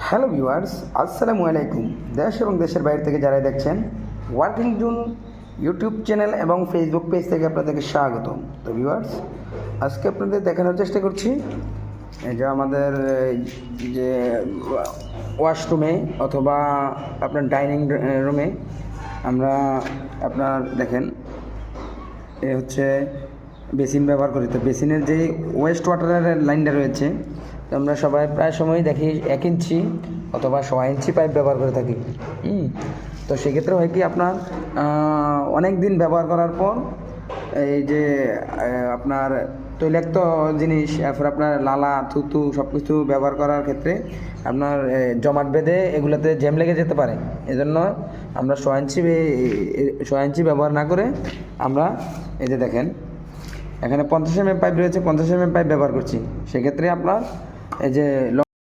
Hello viewers, আসসালামু আলাইকুম। দেশ এবং দেশের বাইরে থেকে যারা দেখছেন ওয়ার্কিং জোন ইউটিউব চ্যানেল এবং ফেসবুক পেজ থেকে আপনাদেরকে স্বাগতম। তো ভিউয়ার্স, আজকে আপনাদের দেখানোর চেষ্টা করছি এই যে আমাদের যে ওয়াশরুমে অথবা আপনার ডাইনিং রুমে আমরা আপনার দেখেন এ হচ্ছে বেসিন ব্যবহার করি। তো বেসিনের যেই ওয়েস্ট ওয়াটারের লাইনটা রয়েছে, তো আমরা সবাই প্রায় সময় দেখি 1 ইঞ্চি অথবা 1.5 ইঞ্চি পাইপ ব্যবহার করে থাকি। তো সেক্ষেত্রে হয় কি আপনার অনেক দিন ব্যবহার করার পর এই যে আপনার তৈলাক্ত জিনিস, এরপর আপনার লালা থুতু সব কিছু ব্যবহার করার ক্ষেত্রে আপনার জমাট বেঁধে এগুলোতে জ্যাম লেগে যেতে পারে। এজন্য আমরা 1.5 ইঞ্চি ব্যবহার না করে আমরা এই যে দেখেন এখানে 50 mm পাইপ রয়েছে, 50 mm পাইপ ব্যবহার করছি। সেক্ষেত্রে আপনার এই যে